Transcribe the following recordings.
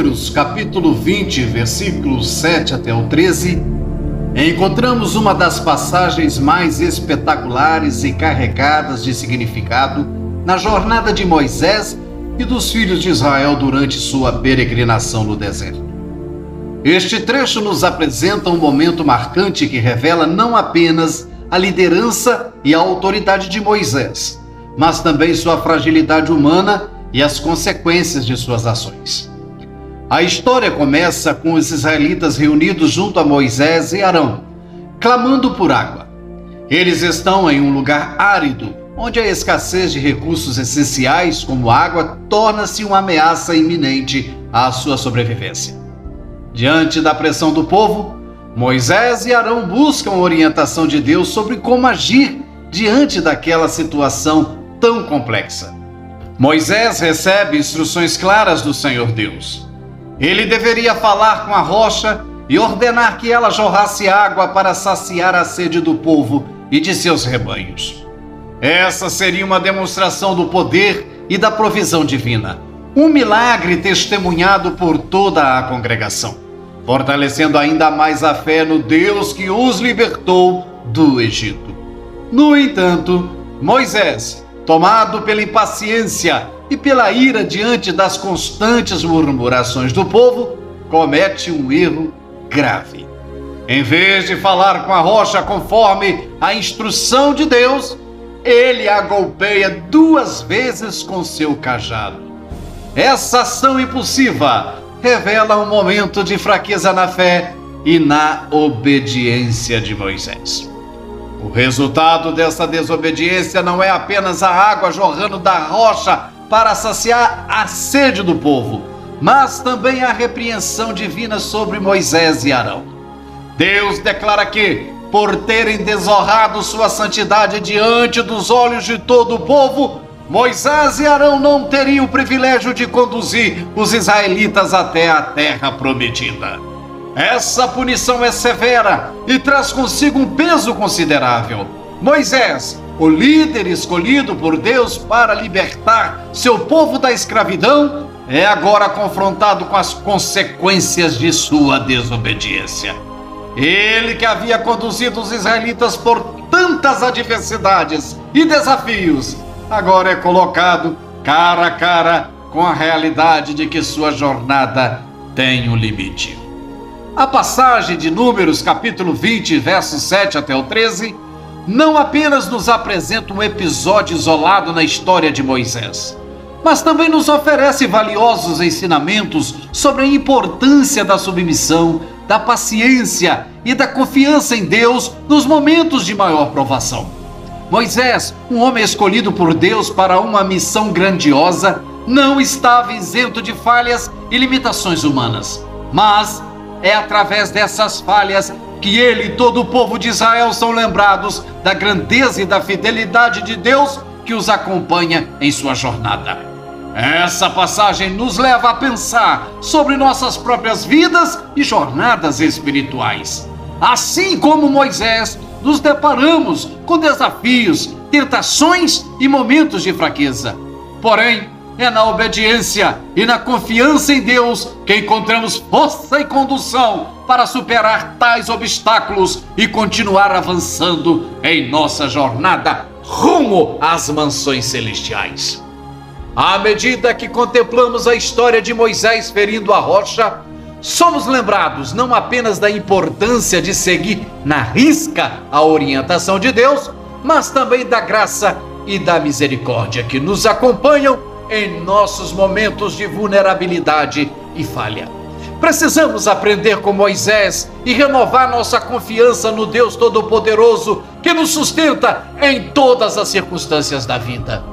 Números, capítulo 20, versículos 7 até o 13, encontramos uma das passagens mais espetaculares e carregadas de significado na jornada de Moisés e dos filhos de Israel durante sua peregrinação no deserto. Este trecho nos apresenta um momento marcante que revela não apenas a liderança e a autoridade de Moisés, mas também sua fragilidade humana e as consequências de suas ações. A história começa com os israelitas reunidos junto a Moisés e Arão, clamando por água. Eles estão em um lugar árido, onde a escassez de recursos essenciais, como água, torna-se uma ameaça iminente à sua sobrevivência. Diante da pressão do povo, Moisés e Arão buscam orientação de Deus sobre como agir diante daquela situação tão complexa. Moisés recebe instruções claras do Senhor Deus. Ele deveria falar com a rocha e ordenar que ela jorrasse água para saciar a sede do povo e de seus rebanhos. Essa seria uma demonstração do poder e da provisão divina, um milagre testemunhado por toda a congregação, fortalecendo ainda mais a fé no Deus que os libertou do Egito. No entanto, Moisés, tomado pela impaciência e pela ira diante das constantes murmurações do povo, comete um erro grave. Em vez de falar com a rocha conforme a instrução de Deus, ele a golpeia 2 vezes com seu cajado. Essa ação impulsiva revela um momento de fraqueza na fé e na obediência de Moisés. O resultado dessa desobediência não é apenas a água jorrando da rocha para saciar a sede do povo, mas também a repreensão divina sobre Moisés e Arão. Deus declara que, por terem desonrado sua santidade diante dos olhos de todo o povo, Moisés e Arão não teriam o privilégio de conduzir os israelitas até a terra prometida. Essa punição é severa e traz consigo um peso considerável. Moisés, o líder escolhido por Deus para libertar seu povo da escravidão, é agora confrontado com as consequências de sua desobediência. Ele que havia conduzido os israelitas por tantas adversidades e desafios, agora é colocado cara a cara com a realidade de que sua jornada tem um limite. A passagem de Números, capítulo 20, versos 7 até o 13, não apenas nos apresenta um episódio isolado na história de Moisés, mas também nos oferece valiosos ensinamentos sobre a importância da submissão, da paciência e da confiança em Deus nos momentos de maior provação. Moisés, um homem escolhido por Deus para uma missão grandiosa, não estava isento de falhas e limitações humanas, mas é através dessas falhas que ele e todo o povo de Israel são lembrados da grandeza e da fidelidade de Deus que os acompanha em sua jornada. Essa passagem nos leva a pensar sobre nossas próprias vidas e jornadas espirituais. Assim como Moisés, nos deparamos com desafios, tentações e momentos de fraqueza. Porém, é na obediência e na confiança em Deus que encontramos força e condução para superar tais obstáculos e continuar avançando em nossa jornada rumo às mansões celestiais. À medida que contemplamos a história de Moisés ferindo a rocha, somos lembrados não apenas da importância de seguir na risca a orientação de Deus, mas também da graça e da misericórdia que nos acompanham em nossos momentos de vulnerabilidade e falha. Precisamos aprender com Moisés e renovar nossa confiança no Deus Todo-Poderoso que nos sustenta em todas as circunstâncias da vida.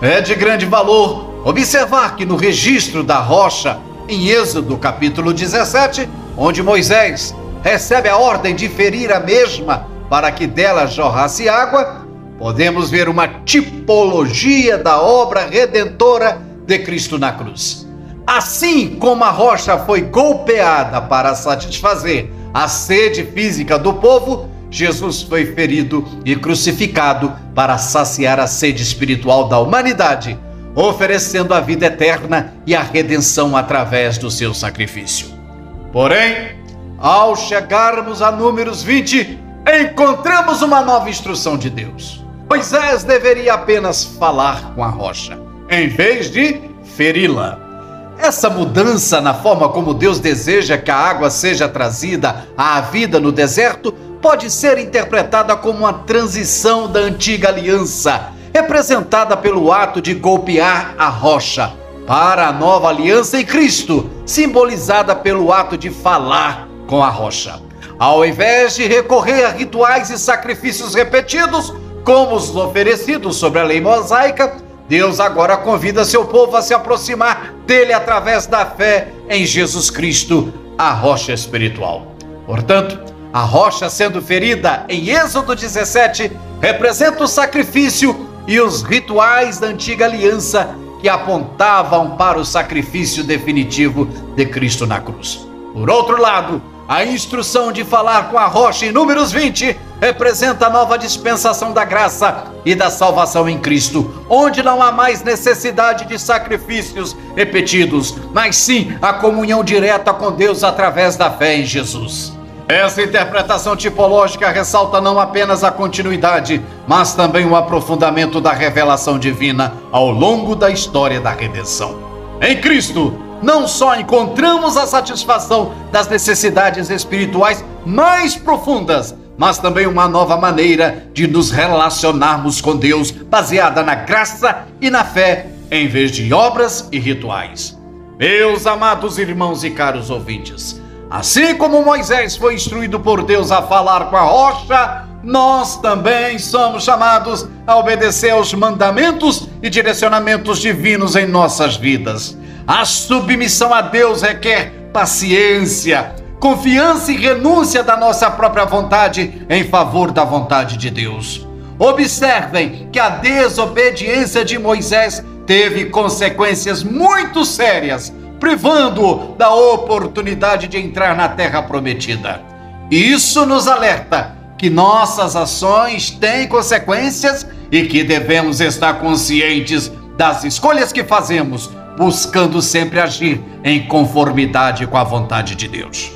É de grande valor observar que no registro da rocha, em Êxodo capítulo 17, onde Moisés recebe a ordem de ferir a mesma para que dela jorrasse água, podemos ver uma tipologia da obra redentora de Cristo na cruz. Assim como a rocha foi golpeada para satisfazer a sede física do povo, Jesus foi ferido e crucificado para saciar a sede espiritual da humanidade, oferecendo a vida eterna e a redenção através do seu sacrifício. Porém, ao chegarmos a Números 20, encontramos uma nova instrução de Deus. Moisés deveria apenas falar com a rocha, em vez de feri-la. Essa mudança na forma como Deus deseja que a água seja trazida à vida no deserto pode ser interpretada como uma transição da antiga aliança, representada pelo ato de golpear a rocha, para a nova aliança em Cristo, simbolizada pelo ato de falar com a rocha. Ao invés de recorrer a rituais e sacrifícios repetidos, como os oferecidos sobre a lei mosaica, Deus agora convida seu povo a se aproximar dele através da fé em Jesus Cristo, a rocha espiritual. Portanto, a rocha sendo ferida em Êxodo 17 representa o sacrifício e os rituais da antiga aliança que apontavam para o sacrifício definitivo de Cristo na cruz. Por outro lado, a instrução de falar com a rocha em Números 20 representa a nova dispensação da graça e da salvação em Cristo, onde não há mais necessidade de sacrifícios repetidos, mas sim a comunhão direta com Deus através da fé em Jesus. Essa interpretação tipológica ressalta não apenas a continuidade, mas também o aprofundamento da revelação divina ao longo da história da redenção. Em Cristo, não só encontramos a satisfação das necessidades espirituais mais profundas, mas também uma nova maneira de nos relacionarmos com Deus, baseada na graça e na fé, em vez de obras e rituais. Meus amados irmãos e caros ouvintes, assim como Moisés foi instruído por Deus a falar com a rocha, nós também somos chamados a obedecer aos mandamentos e direcionamentos divinos em nossas vidas. A submissão a Deus requer paciência, confiança e renúncia da nossa própria vontade em favor da vontade de Deus. Observem que a desobediência de Moisés teve consequências muito sérias, privando-o da oportunidade de entrar na terra prometida. Isso nos alerta que nossas ações têm consequências e que devemos estar conscientes das escolhas que fazemos, buscando sempre agir em conformidade com a vontade de Deus.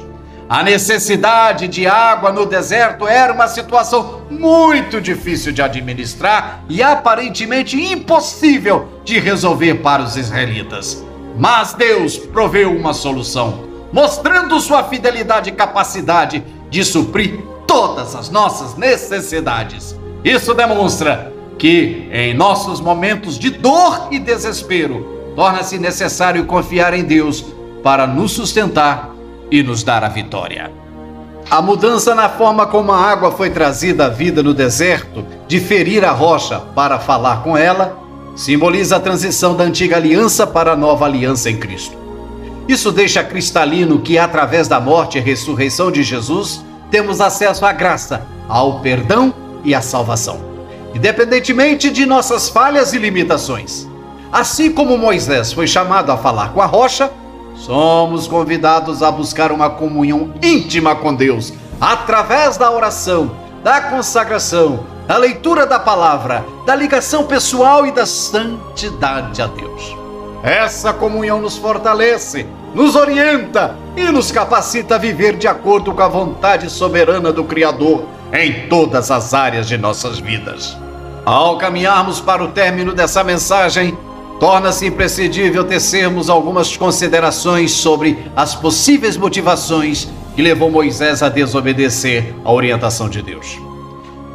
A necessidade de água no deserto era uma situação muito difícil de administrar e aparentemente impossível de resolver para os israelitas. Mas Deus proveu uma solução, mostrando sua fidelidade e capacidade de suprir todas as nossas necessidades. Isso demonstra que, em nossos momentos de dor e desespero, torna-se necessário confiar em Deus para nos sustentar e nos dar a vitória. A mudança na forma como a água foi trazida à vida no deserto, de ferir a rocha para falar com ela, simboliza a transição da antiga aliança para a nova aliança em Cristo. Isso deixa cristalino que, através da morte e ressurreição de Jesus, temos acesso à graça, ao perdão e à salvação, independentemente de nossas falhas e limitações. Assim como Moisés foi chamado a falar com a rocha, somos convidados a buscar uma comunhão íntima com Deus, através da oração, da consagração, da leitura da palavra, da ligação pessoal e da santidade a Deus. Essa comunhão nos fortalece, nos orienta e nos capacita a viver de acordo com a vontade soberana do Criador em todas as áreas de nossas vidas. Ao caminharmos para o término dessa mensagem, torna-se imprescindível tecermos algumas considerações sobre as possíveis motivações que levou Moisés a desobedecer a orientação de Deus.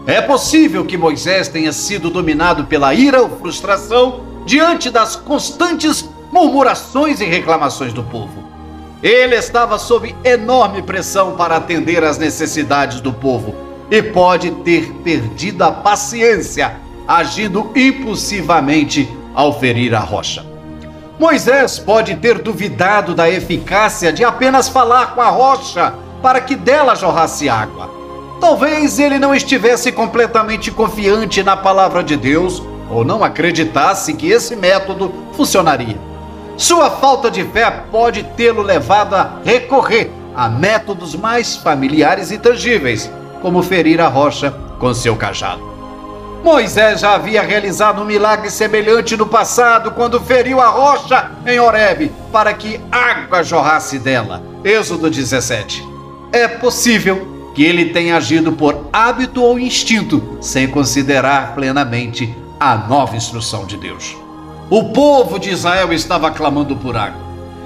É possível que Moisés tenha sido dominado pela ira ou frustração diante das constantes murmurações e reclamações do povo. Ele estava sob enorme pressão para atender às necessidades do povo e pode ter perdido a paciência, agindo impulsivamente ao ferir a rocha. Moisés pode ter duvidado da eficácia de apenas falar com a rocha para que dela jorrasse água. Talvez ele não estivesse completamente confiante na palavra de Deus ou não acreditasse que esse método funcionaria. Sua falta de fé pode tê-lo levado a recorrer a métodos mais familiares e tangíveis, como ferir a rocha com seu cajado. Moisés já havia realizado um milagre semelhante no passado, quando feriu a rocha em Horebe, para que água jorrasse dela. Êxodo 17. É possível que ele tenha agido por hábito ou instinto, sem considerar plenamente a nova instrução de Deus. O povo de Israel estava clamando por água,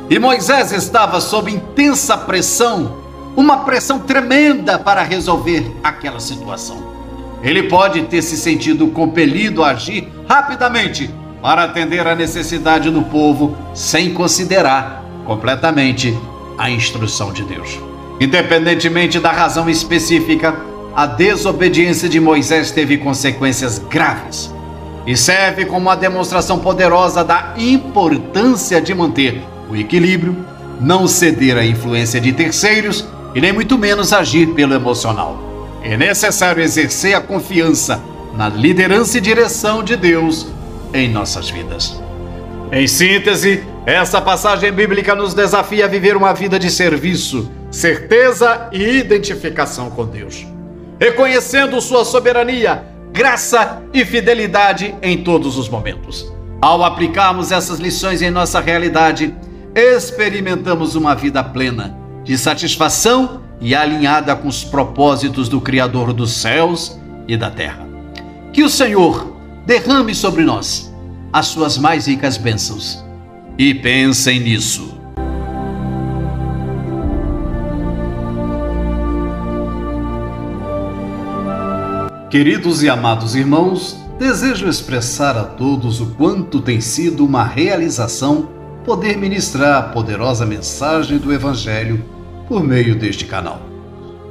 e Moisés estava sob intensa pressão, uma pressão tremenda para resolver aquela situação. Ele pode ter se sentido compelido a agir rapidamente para atender à necessidade do povo, sem considerar completamente a instrução de Deus. Independentemente da razão específica, a desobediência de Moisés teve consequências graves e serve como uma demonstração poderosa da importância de manter o equilíbrio, não ceder à influência de terceiros e nem muito menos agir pelo emocional. É necessário exercer a confiança na liderança e direção de Deus em nossas vidas. Em síntese, essa passagem bíblica nos desafia a viver uma vida de serviço, certeza e identificação com Deus, reconhecendo sua soberania, graça e fidelidade em todos os momentos. Ao aplicarmos essas lições em nossa realidade, experimentamos uma vida plena, de satisfação e alinhada com os propósitos do Criador dos céus e da terra. Que o Senhor derrame sobre nós as suas mais ricas bênçãos. E pensem nisso. Queridos e amados irmãos, desejo expressar a todos o quanto tem sido uma realização poder ministrar a poderosa mensagem do Evangelho por meio deste canal.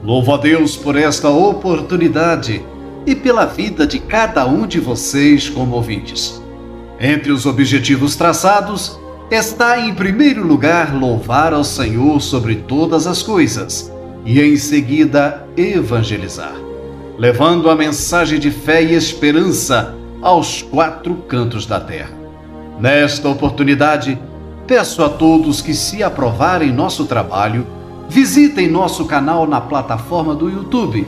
Louvo a Deus por esta oportunidade e pela vida de cada um de vocês como ouvintes. Entre os objetivos traçados está, em primeiro lugar, louvar ao Senhor sobre todas as coisas e, em seguida, evangelizar, levando a mensagem de fé e esperança aos quatro cantos da terra. Nesta oportunidade, peço a todos que, se aprovarem nosso trabalho, visitem nosso canal na plataforma do YouTube,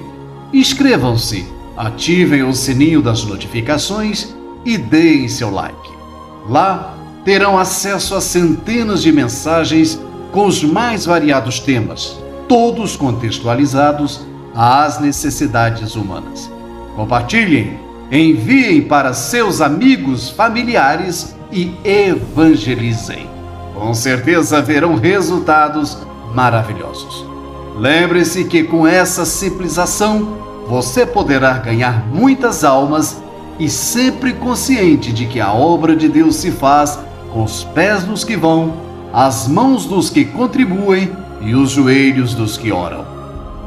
inscrevam-se, ativem o sininho das notificações e deem seu like. Lá terão acesso a centenas de mensagens com os mais variados temas, todos contextualizados às necessidades humanas. Compartilhem, enviem para seus amigos, familiares e evangelizem. Com certeza verão resultados maravilhosos. Lembre-se que com essa simples ação você poderá ganhar muitas almas e sempre consciente de que a obra de Deus se faz com os pés dos que vão, as mãos dos que contribuem e os joelhos dos que oram.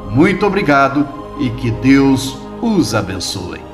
Muito obrigado e que Deus os abençoe.